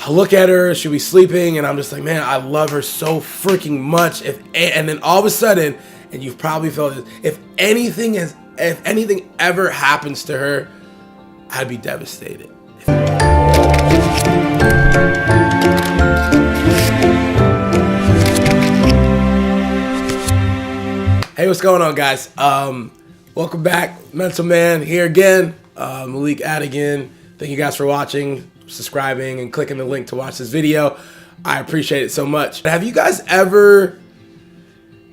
I look at her, she'll be sleeping, and I'm just like, man, I love her so freaking much. And then all of a sudden, and you've probably felt this, if anything ever happens to her, I'd be devastated. Hey, what's going on, guys? Welcome back, Mental Man here again. Malik Adigan. Thank you guys for watching, subscribing, and clicking the link to watch this video. I appreciate it so much. Have you guys ever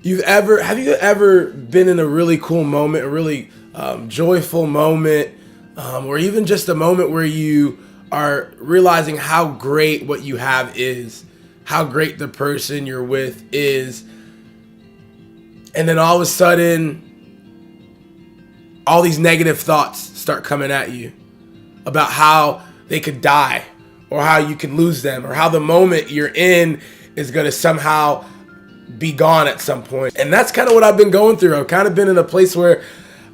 been in a really cool moment, a really joyful moment, or even just a moment where you are realizing how great what you have is, how great the person you're with is, and then all of a sudden, all these negative thoughts start coming at you about how they could die, or how you can lose them, or how the moment you're in is going to somehow be gone at some point. And that's kind of what I've been going through. I've kind of been in a place where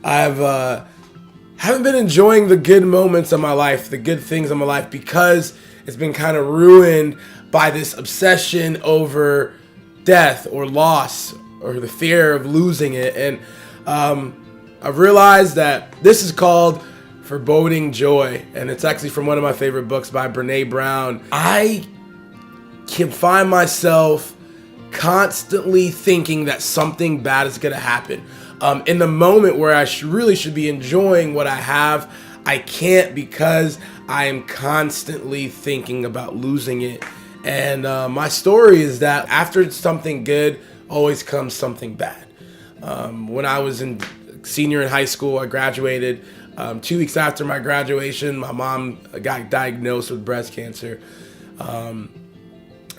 haven't been enjoying the good moments of my life, the good things in my life, because it's been kind of ruined by this obsession over death or loss or the fear of losing it. And I've realized that this is called Foreboding Joy, and it's actually from one of my favorite books by Brene Brown. I can find myself constantly thinking that something bad is going to happen. In the moment where I really should be enjoying what I have, I can't, because I am constantly thinking about losing it. And my story is that after something good, always comes something bad. When I was senior in high school, I graduated. 2 weeks after my graduation, my mom got diagnosed with breast cancer. And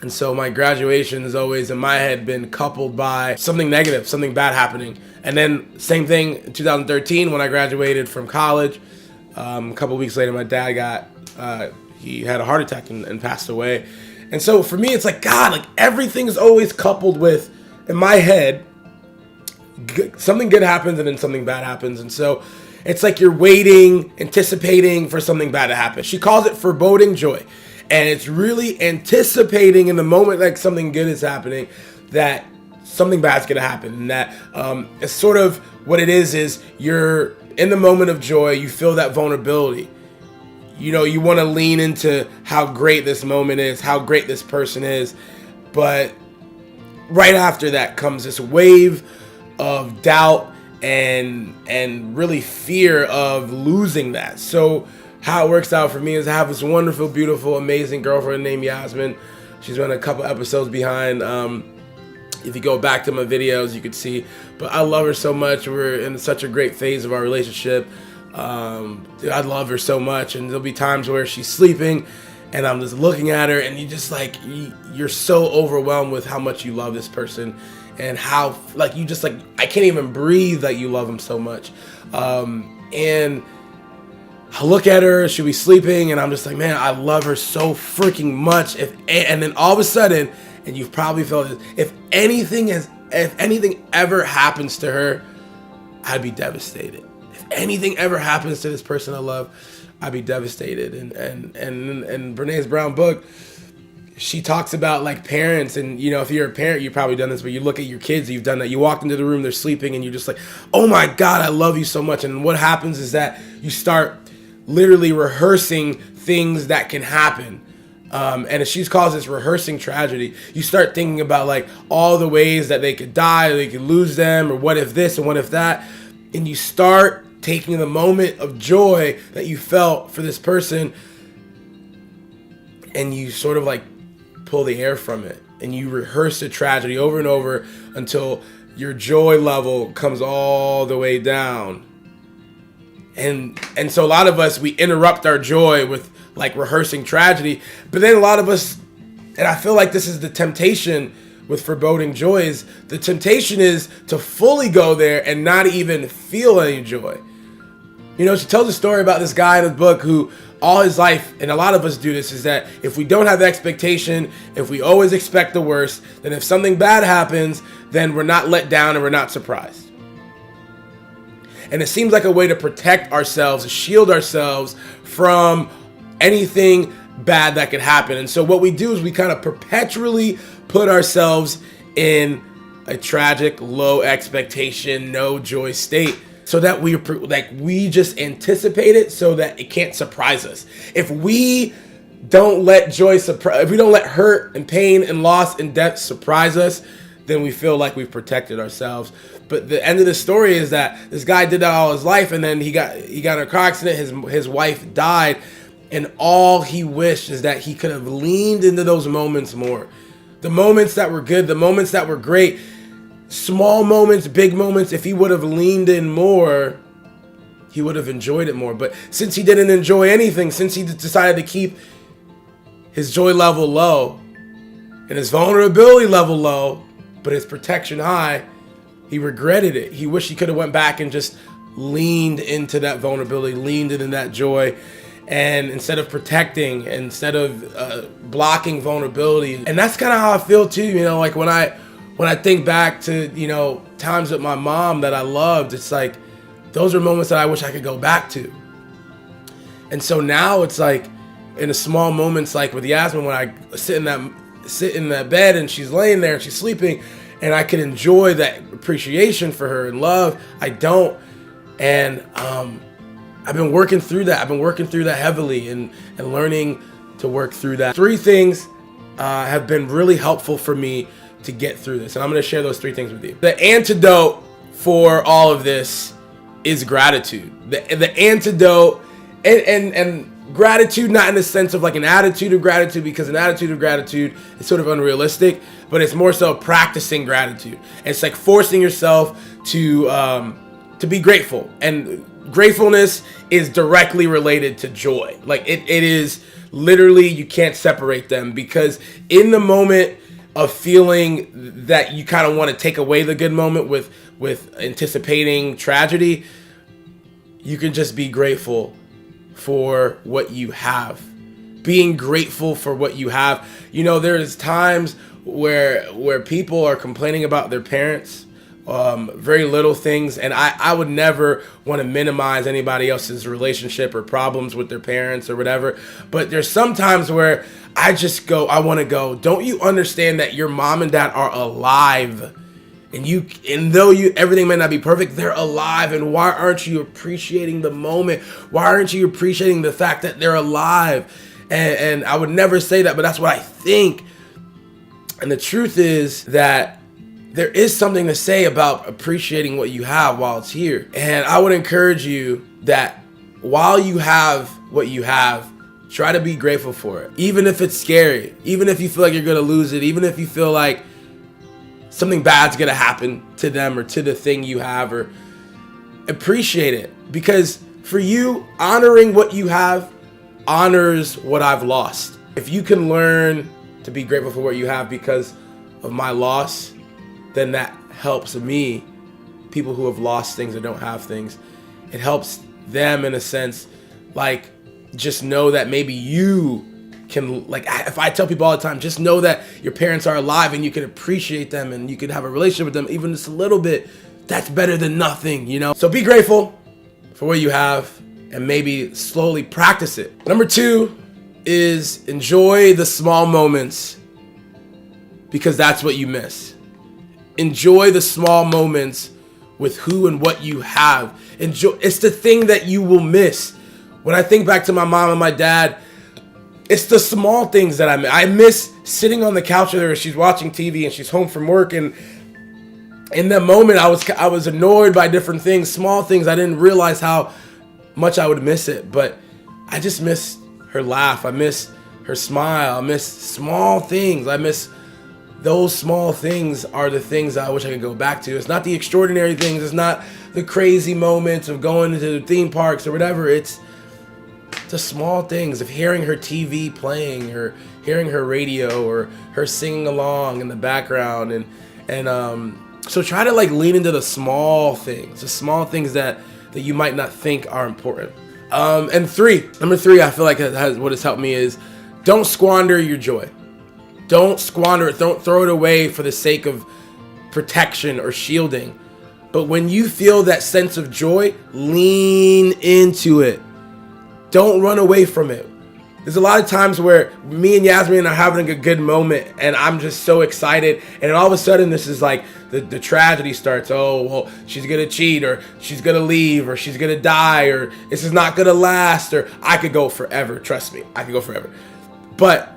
so my graduation has always, in my head, been coupled by something negative, something bad happening. And then same thing in 2013 when I graduated from college. A couple weeks later, my dad he had a heart attack and passed away. And so for me, it's like, God, like everything is always coupled with, in my head, something good happens and then something bad happens. And so it's like you're waiting, anticipating for something bad to happen. She calls it foreboding joy. And it's really anticipating in the moment like something good is happening, that something bad's going to happen. And that it's sort of what it is you're in the moment of joy, you feel that vulnerability. You know, you want to lean into how great this moment is, how great this person is. But right after that comes this wave of doubt and really fear of losing that. So how it works out for me is I have this wonderful, beautiful, amazing girlfriend named Yasmin. She's been a couple episodes behind. If you go back to my videos, you could see. But I love her so much. We're in such a great phase of our relationship. Dude, I love her so much. And there'll be times where she's sleeping and I'm just looking at her, and you just like, you're so overwhelmed with how much you love this person. And how, like, you just, like, I can't even breathe that you love him so much. And I look at her, she'll be sleeping, and I'm just like, man, I love her so freaking much. And then all of a sudden, and you've probably felt this, if anything ever happens to her, I'd be devastated. If anything ever happens to this person I love, I'd be devastated. And in Brene Brown book, she talks about like parents, and you know, if you're a parent, you've probably done this, but you look at your kids, you've done that. You walk into the room, they're sleeping, and you're just like, oh my God, I love you so much. And what happens is that you start literally rehearsing things that can happen. And she calls this rehearsing tragedy. You start thinking about like all the ways that they could die, or they could lose them, or what if this and what if that. And you start taking the moment of joy that you felt for this person, and you sort of like pull the air from it, and you rehearse the tragedy over and over until your joy level comes all the way down. And so a lot of us, we interrupt our joy with like rehearsing tragedy. But then a lot of us, and I feel like this is the temptation with foreboding joy, is the temptation is to fully go there and not even feel any joy. You know, she tells a story about this guy in the book who all his life, and a lot of us do this, is that if we don't have the expectation, if we always expect the worst, then if something bad happens, then we're not let down and we're not surprised. And it seems like a way to protect ourselves, to shield ourselves from anything bad that could happen. And so what we do is we kind of perpetually put ourselves in a tragic, low expectation, no joy state, so that we just anticipate it so that it can't surprise us. If we don't let if we don't let hurt and pain and loss and death surprise us, then we feel like we've protected ourselves. But the end of the story is that this guy did that all his life, and then he got in a car accident. His wife died, and all he wished is that he could have leaned into those moments more. The moments that were good, the moments that were great, small moments, big moments. If he would have leaned in more, he would have enjoyed it more. But since he didn't enjoy anything, since he decided to keep his joy level low and his vulnerability level low, but his protection high, he regretted it. He wished he could have went back and just leaned into that vulnerability, leaned into that joy. And instead of protecting, instead of blocking vulnerability. And that's kind of how I feel too, you know, like when I think back to, you know, times with my mom that I loved, it's like, those are moments that I wish I could go back to. And so now it's like, in the small moments, like with Yasmin, when I sit in that bed and she's laying there and she's sleeping, and I can enjoy that appreciation for her and love, I don't. And I've been working through that. I've been working through that heavily and learning to work through that. 3 things have been really helpful for me to get through this. And I'm going to share those 3 things with you. The antidote for all of this is gratitude. The antidote and gratitude, not in the sense of like an attitude of gratitude, because an attitude of gratitude is sort of unrealistic, but it's more so practicing gratitude. It's like forcing yourself to be grateful. And gratefulness is directly related to joy. Like it is literally, you can't separate them, because in the moment of feeling that you kind of want to take away the good moment with anticipating tragedy, you can just be grateful for what you have. Being grateful for what you have. You know, there's times where people are complaining about their parents, very little things, and I would never want to minimize anybody else's relationship or problems with their parents or whatever, but there's some times where I want to go, don't you understand that your mom and dad are alive? And though everything may not be perfect, they're alive. And why aren't you appreciating the moment? Why aren't you appreciating the fact that they're alive? And I would never say that, but that's what I think. And the truth is that there is something to say about appreciating what you have while it's here. And I would encourage you that while you have what you have, try to be grateful for it. Even if it's scary, even if you feel like you're going to lose it, even if you feel like something bad's gonna happen to them or to the thing you have, or appreciate it. Because for you, honoring what you have honors what I've lost. If you can learn to be grateful for what you have because of my loss, then that helps me, people who have lost things or don't have things. It helps them in a sense, like, just know that maybe you can, like, if I tell people all the time, just know that your parents are alive and you can appreciate them and you can have a relationship with them even just a little bit, that's better than nothing, you know? So be grateful for what you have and maybe slowly practice it. Number 2 is enjoy the small moments, because that's what you miss. Enjoy the small moments with who and what you have. Enjoy. It's the thing that you will miss. When I think back to my mom and my dad, it's the small things that I miss. I miss sitting on the couch with her. She's watching TV and she's home from work, and in that moment I was annoyed by different things, small things. I didn't realize how much I would miss it, but I just miss her laugh. I miss her smile. I miss small things. I miss those small things are the things I wish I could go back to. It's not the extraordinary things. It's not the crazy moments of going to the theme parks or whatever. It's the small things of hearing her TV playing, or hearing her radio, or her singing along in the background. And so try to like lean into the small things that you might not think are important. And number three, I feel like what has helped me is don't squander your joy. Don't squander it. Don't throw it away for the sake of protection or shielding. But when you feel that sense of joy, lean into it. Don't run away from it. There's a lot of times where me and Yasmin are having a good moment and I'm just so excited, and then all of a sudden this is like the tragedy starts. Oh, well, she's gonna cheat, or she's gonna leave, or she's gonna die, or this is not gonna last, or I could go forever. Trust me, I could go forever. But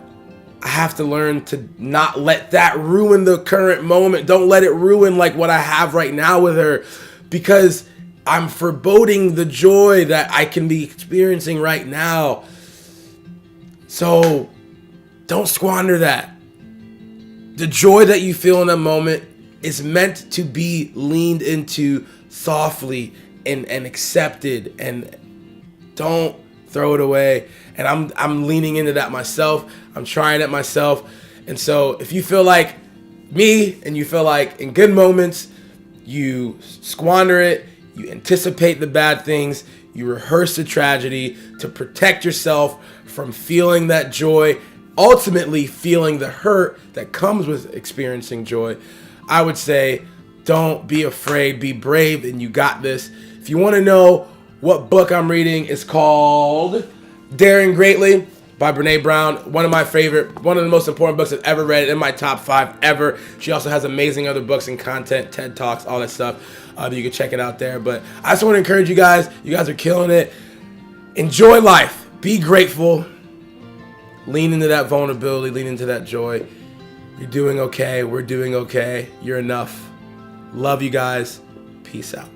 I have to learn to not let that ruin the current moment. Don't let it ruin like what I have right now with her, because I'm foreboding the joy that I can be experiencing right now. So don't squander that. The joy that you feel in that moment is meant to be leaned into softly and accepted, and don't throw it away. And I'm leaning into that myself. I'm trying it myself. And so if you feel like me and you feel like in good moments you squander it, you anticipate the bad things, you rehearse the tragedy to protect yourself from feeling that joy, ultimately feeling the hurt that comes with experiencing joy, I would say don't be afraid, be brave, and you got this. If you want to know what book I'm reading, it's called Daring Greatly by Brene Brown. One of my favorite, one of the most important books I've ever read, in my top 5 ever. She also has amazing other books and content, TED Talks, all that stuff. You can check it out there. But I just want to encourage you guys. You guys are killing it. Enjoy life. Be grateful. Lean into that vulnerability. Lean into that joy. You're doing okay. We're doing okay. You're enough. Love you guys. Peace out.